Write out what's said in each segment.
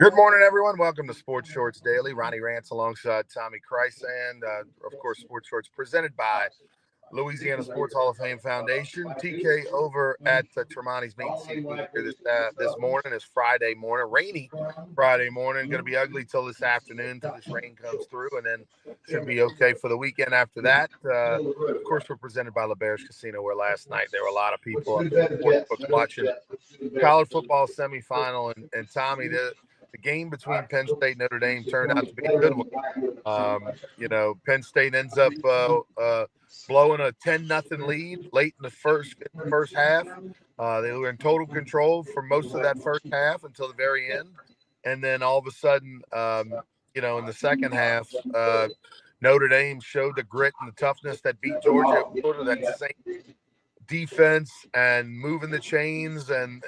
Good morning, everyone. Welcome to Sports Shorts Daily. Ronnie Rants alongside Tommy Kreisand. Of course, Sports Shorts presented by Louisiana Sports Hall of Fame Foundation. TK over at Tremonti's Meat Seafood here this morning is Friday morning, rainy Friday morning. Going to be ugly till this afternoon till this rain comes through, and then should be okay for the weekend after that. Of course, we're presented by LeBear's Casino, where last night there were a lot of people up in the sportsbook watching college football semifinal, and Tommy, the game between Penn State and Notre Dame turned out to be a good one. Penn State ends up blowing a 10-0 lead late in the first half. They were in total control for most of that first half until the very end, and then all of a sudden, in the second half, Notre Dame showed the grit and the toughness that beat Georgia. Sort of that same defense and moving the chains, and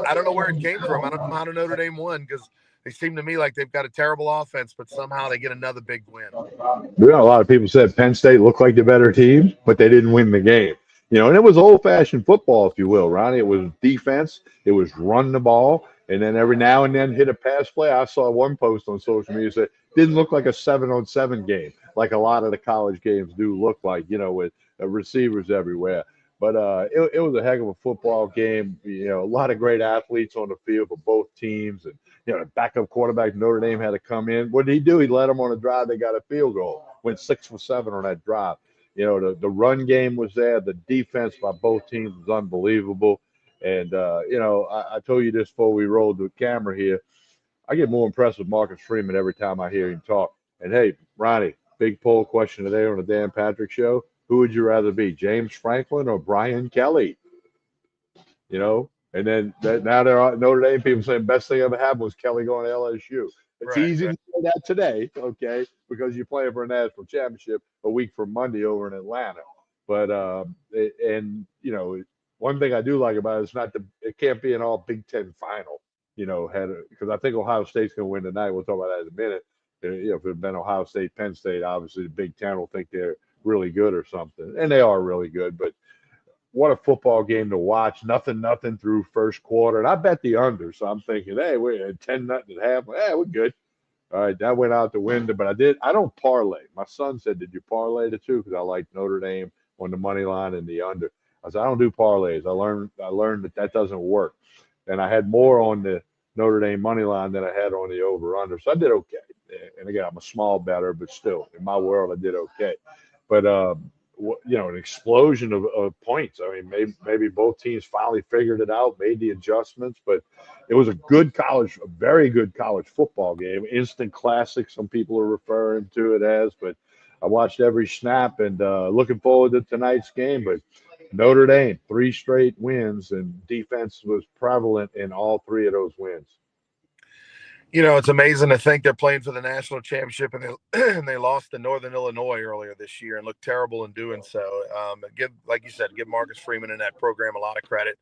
I don't know where it came from. I don't know how Notre Dame won, because they seem to me like they've got a terrible offense, but somehow they get another big win. A lot of people said Penn State looked like the better team, but they didn't win the game. And it was old-fashioned football, if you will, Ronnie. It was defense. It was run the ball, and then every now and then hit a pass play. I saw one post on social media that didn't look like a 7-on-7 game, like a lot of the college games do look like, with receivers everywhere. But it was a heck of a football game. A lot of great athletes on the field for both teams. And, the backup quarterback Notre Dame had to come in. What did he do? He led them on a drive. They got a field goal. Went 6 for 7 on that drive. The run game was there. The defense by both teams was unbelievable. And, I told you this before we rolled the camera here. I get more impressed with Marcus Freeman every time I hear him talk. And, hey, Ronnie, big poll question today on the Dan Patrick Show. Who would you rather be, James Franklin or Brian Kelly? And then now there are Notre Dame people saying best thing ever happened was Kelly going to LSU. It's easy to say that today, okay, because you're playing for a national championship a week from Monday over in Atlanta. But one thing I do like about it can't be an all Big Ten final. Because I think Ohio State's going to win tonight. We'll talk about that in a minute. If it had been Ohio State, Penn State, obviously the Big Ten will think they're really good or something, and they are really good. But what a football game to watch! Nothing through first quarter, and I bet the under. So I'm thinking, hey, we're at 10-0 at half. Yeah, we're good. All right, that went out the window. But I don't parlay. My son said, "Did you parlay the two?" Because I like Notre Dame on the money line and the under. I said, I don't do parlays. I learned that doesn't work, and I had more on the Notre Dame money line than I had on the over under. So I did okay. And again, I'm a small bettor, but still, in my world, I did okay. But an explosion of points. I mean, maybe both teams finally figured it out, made the adjustments. But it was a very good college football game. Instant classic, some people are referring to it as. But I watched every snap and looking forward to tonight's game. But Notre Dame, 3 straight wins, and defense was prevalent in all 3 of those wins. It's amazing to think they're playing for the national championship, and they lost to Northern Illinois earlier this year and looked terrible in doing so. Like you said, give Marcus Freeman and that program a lot of credit.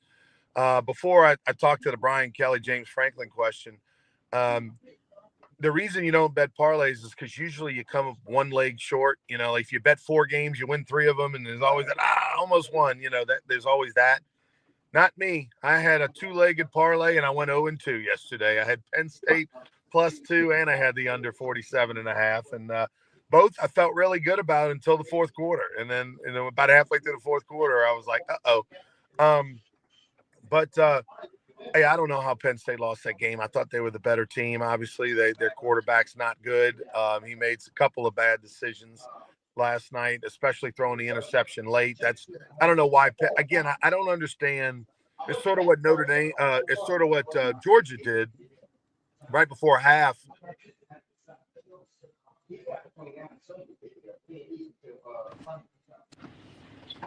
Before I talk to the Brian Kelly, James Franklin question, the reason you don't bet parlays is because usually you come up one leg short. Like if you bet 4 games, you win 3 of them, and there's always that almost won. That there's always that. Not me. I had a 2-legged parlay, and I went 0-2 yesterday. I had Penn State +2, and I had the under 47.5. And both I felt really good about until the fourth quarter. And then about halfway through the fourth quarter, I was like, uh-oh. Hey, I don't know how Penn State lost that game. I thought they were the better team. Obviously, their quarterback's not good. He made a couple of bad decisions last night, especially throwing the interception late. I don't know why. Again, I don't understand. It's sort of what Notre Dame. It's sort of what Georgia did right before half.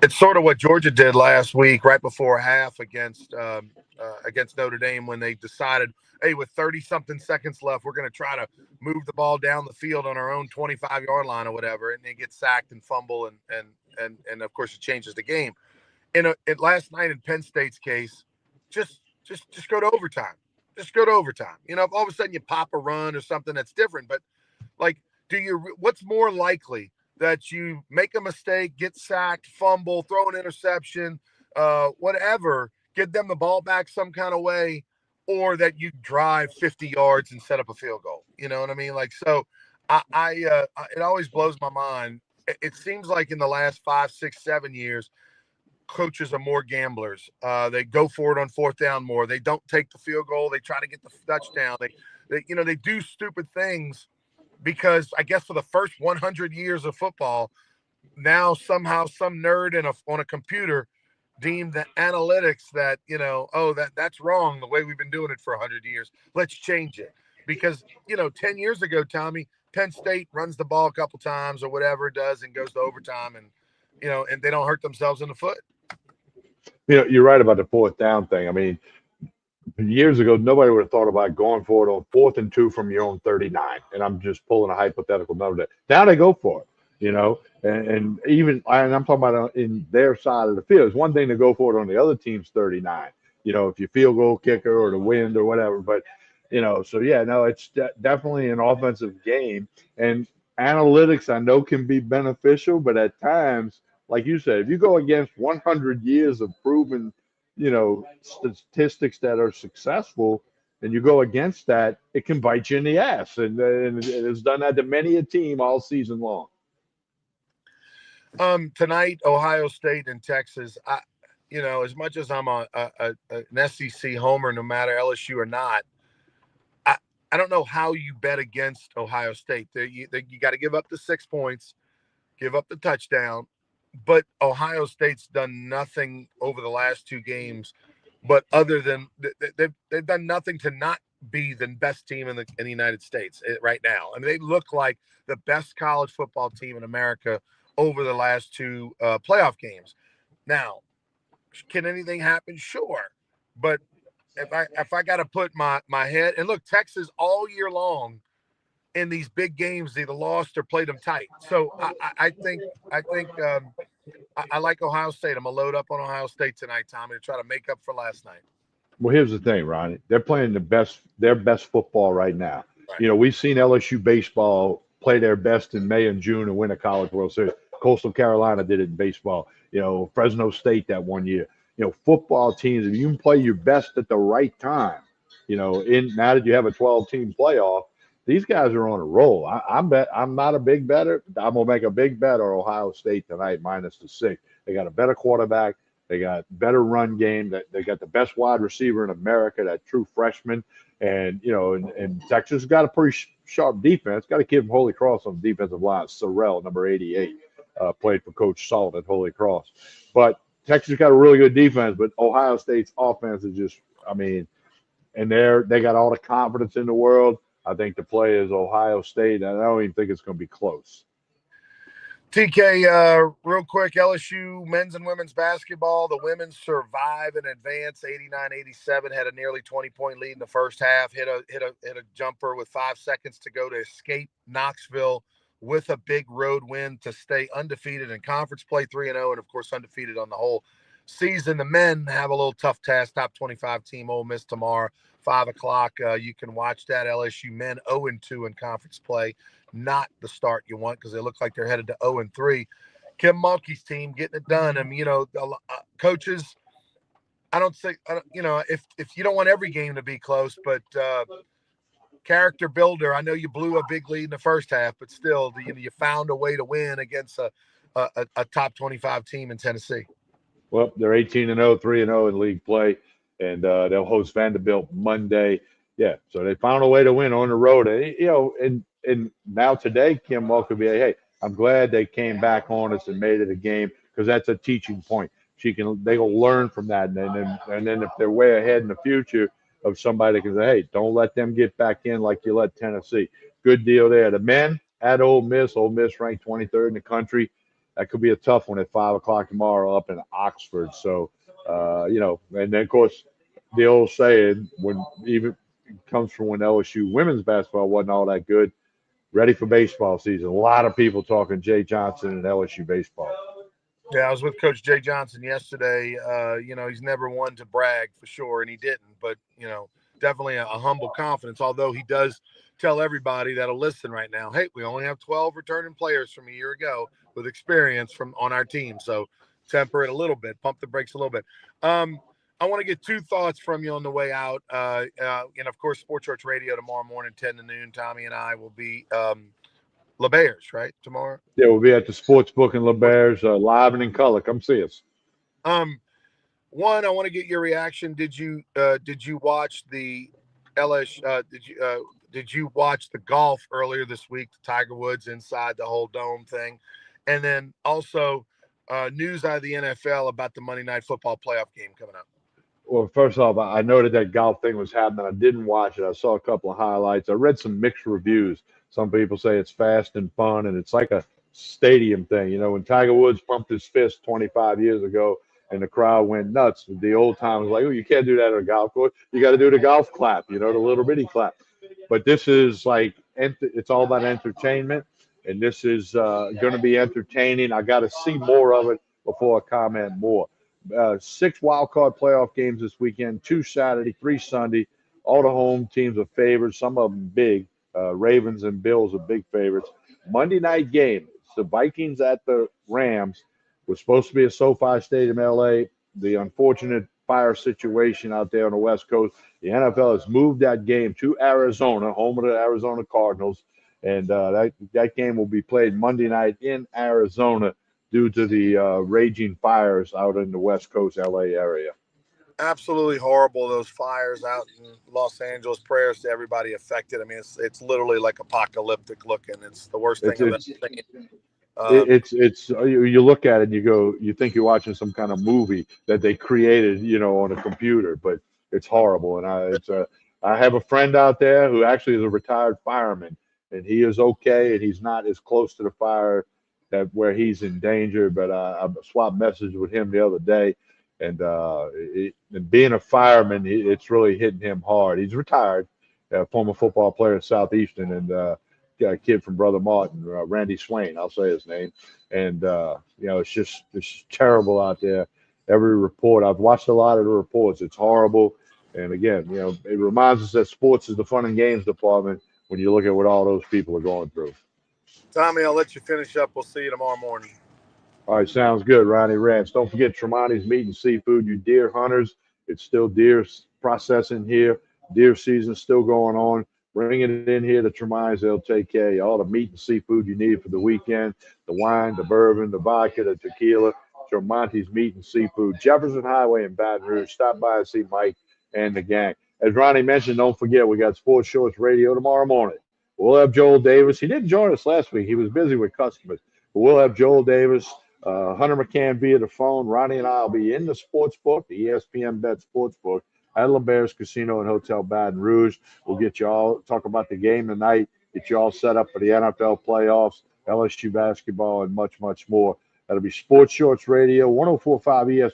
It's sort of what Georgia did last week, right before half against Notre Dame, when they decided, hey, with 30-something seconds left, we're going to try to move the ball down the field on our own 25-yard line or whatever, and they get sacked and fumble, and of course it changes the game. Last night in Penn State's case, just go to overtime. Just go to overtime. If all of a sudden you pop a run or something, that's different. But like, what's more likely? That you make a mistake, get sacked, fumble, throw an interception, whatever, get them the ball back some kind of way, or that you drive 50 yards and set up a field goal. You know what I mean? Like, so it always blows my mind. It seems like in the last 5, 6, 7 years, coaches are more gamblers. They go for it on fourth down more. They don't take the field goal. They try to get the touchdown. They do stupid things because I guess for the first 100 years of football, now somehow some nerd on a computer deemed the analytics that, oh, that's wrong the way we've been doing it for 100 years. Let's change it. Because 10 years ago, Tommy, Penn State runs the ball a couple times or whatever it does and goes to overtime, and and they don't hurt themselves in the foot. You're right about the fourth down thing. I mean, years ago, nobody would have thought about going for it on 4th and 2 from your own 39. And I'm just pulling a hypothetical number. Now they go for it, and even, and I'm talking about in their side of the field. It's one thing to go for it on the other team's 39, if you field goal kicker or the wind or whatever. But, so yeah, no, it's definitely an offensive game. And analytics, I know, can be beneficial, but at times, like you said, if you go against 100 years of proven statistics that are successful, and you go against that, it can bite you in the ass. And it has done that to many a team all season long. Tonight, Ohio State and Texas. As much as I'm an SEC homer, no matter LSU or not, I don't know how you bet against Ohio State. You got to give up the 6 points, give up the touchdown. But Ohio State's done nothing over the last 2 games, but other than they've done nothing to not be the best team in the United States right now. I mean, they look like the best college football team in America over the last 2 playoff games. Now, can anything happen? Sure, but if I got to put my head, and look, Texas all year long in these big games, they either lost or played them tight. So I think I like Ohio State. I'm gonna load up on Ohio State tonight, Tommy, to try to make up for last night. Well, here's the thing, Ronnie. They're playing their best football right now. Right. We've seen LSU baseball play their best in May and June and win a College World Series. Coastal Carolina did it in baseball. Fresno State that one year. Football teams, if you can play your best at the right time, now that you have a 12-team playoff, these guys are on a roll. I'm not a big better. I'm gonna make a big bet on Ohio State tonight minus the 6. They got a better quarterback. They got better run game. They got the best wide receiver in America, that true freshman. And and Texas got a pretty sharp defense. Got a kid from Holy Cross on the defensive line, Sorrell, number 88, played for Coach Sullivan at Holy Cross. But Texas got a really good defense, but Ohio State's offense is just, and they got all the confidence in the world. I think the play is Ohio State, and I don't even think it's going to be close. TK, real quick, LSU men's and women's basketball. The women survive and advance 89-87, had a nearly 20-point lead in the first half, hit a jumper with 5 seconds to go to escape Knoxville with a big road win to stay undefeated in conference play, 3-0, and of course undefeated on the whole season. The men have a little tough task, top 25 team Ole Miss tomorrow, 5 o'clock. You can watch that. LSU men 0-2 in conference play. Not the start you want because they look like they're headed to 0-3. Kim Mulkey's team getting it done. Coaches, I don't think, if you don't want every game to be close, but character builder, I know you blew a big lead in the first half, but still, you found a way to win against a top 25 team in Tennessee. Well, they're 18-0, 3-0 in league play, and they'll host Vanderbilt Monday. Yeah, so they found a way to win on the road. And now today, Kim Mulkey will be, hey, I'm glad they came back on us and made it a game because that's a teaching point. They will learn from that, and then if they're way ahead in the future of somebody that can say, hey, don't let them get back in like you let Tennessee. Good deal there. The men at Ole Miss ranked 23rd in the country. That could be a tough one at 5 o'clock tomorrow up in Oxford. So, and then of course the old saying when even comes from when LSU women's basketball wasn't all that good. Ready for baseball season. A lot of people talking Jay Johnson and LSU baseball. Yeah, I was with Coach Jay Johnson yesterday. He's never one to brag for sure, and he didn't. But, definitely a humble confidence, although he does tell everybody that'll listen right now, hey, we only have 12 returning players from a year ago with experience on our team. So temper it a little bit, pump the brakes a little bit. I want to get two thoughts from you on the way out. And of course, Sports Church Radio tomorrow morning, 10 to noon. Tommy and I will be La Bears, right? Tomorrow. Yeah, we'll be at the sports book in LeBairs, live and in color. Come see us. Um, One, I want to get your reaction. Did you watch the LS? Did you watch the golf earlier this week? The Tiger Woods inside the whole dome thing, and then also news out of the NFL about the Monday Night Football playoff game coming up. Well, first off, I noted that golf thing was happening. I didn't watch it. I saw a couple of highlights. I read some mixed reviews. Some people say it's fast and fun, and it's like a stadium thing. You know, when Tiger Woods pumped his fist 25 years ago and the crowd went nuts, the old timers like, oh, you can't do that at a golf course. You got to do the golf clap, you know, the little bitty clap. But this is like, it's all about entertainment, and this is going to be entertaining. I got to see more of it before I comment more. 6 wild card playoff games this weekend, 2 Saturday, 3 Sunday. All the home teams are favored, some of them big. Ravens and Bills are big favorites. Monday night game, it's the Vikings at the Rams. Was supposed to be at SoFi Stadium, LA. The unfortunate fire situation out there on the West Coast. The NFL has moved that game to Arizona, home of the Arizona Cardinals. And that game will be played Monday night in Arizona due to the raging fires out in the West Coast LA area. Absolutely horrible, those fires out in Los Angeles. Prayers to everybody affected. I mean, it's literally like apocalyptic looking. It's the worst thing I've ever seen. It's you look at it and you think you're watching some kind of movie that they created, you know, on a computer, but it's horrible. And I have a friend out there who actually is a retired fireman, and he is okay, and he's not as close to the fire that where he's in danger. But I swapped messages with him the other day, and and being a fireman, it's really hitting him hard. He's retired, former football player at Southeastern, and a kid from Brother Martin, Randy Swain, I'll say his name. And, you know, it's terrible out there. Every report, I've watched a lot of the reports. It's horrible. And again, you know, it reminds us that sports is the fun and games department when you look at what all those people are going through. Tommy, I'll let you finish up. We'll see you tomorrow morning. All right, sounds good, Ronnie Rants. Don't forget Tremonti's Meat and Seafood, you deer hunters. It's still deer processing here. Deer season still going on. Bring it in here to Tremonti's. They'll take care of you. All the meat and seafood you need for the weekend, the wine, the bourbon, the vodka, the tequila. Tremonti's Meat and Seafood. Jefferson Highway in Baton Rouge. Stop by and see Mike and the gang. As Ronnie mentioned, don't forget, we got Sports Shorts Radio tomorrow morning. We'll have Joel Davis. He didn't join us last week. He was busy with customers. But we'll have Joel Davis, Hunter McCann via the phone. Ronnie and I will be in the sports book, the ESPN Bet sports book at LeBairs Casino and Hotel Baton Rouge. We'll get you all, talk about the game tonight, get you all set up for the NFL playoffs, LSU basketball, and much, much more. That'll be Sports Shorts Radio, 104.5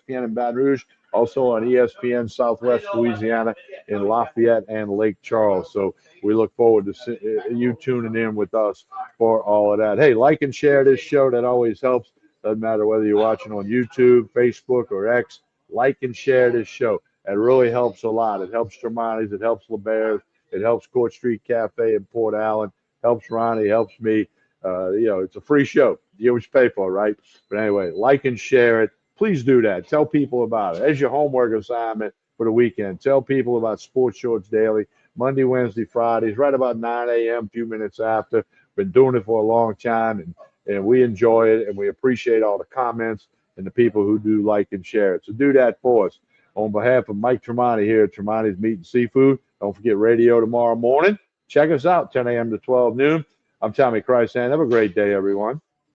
ESPN in Baton Rouge, also on ESPN Southwest Louisiana in Lafayette and Lake Charles. So we look forward to you tuning in with us for all of that. Hey, like and share this show. That always helps. Doesn't matter whether you're watching on YouTube, Facebook, or X. Like and share this show. That really helps a lot. It helps Tremonti's. It helps LeBairs. It helps Court Street Cafe in Port Allen. Helps Ronnie. Helps me. You know, it's a free show. You get what you pay for, right? But anyway, like and share it. Please do that. Tell people about it. As your homework assignment for the weekend, tell people about Sports Shorts Daily, Monday, Wednesday, Fridays, right about 9 a.m., a few minutes after. Been doing it for a long time, and we enjoy it, and we appreciate all the comments and the people who do like and share it. So do that for us. On behalf of Mike Tremonti here at Tremonti's Meat and Seafood, don't forget radio tomorrow morning. Check us out, 10 a.m. to 12 noon. I'm Tommy Chrysan. Have a great day, everyone.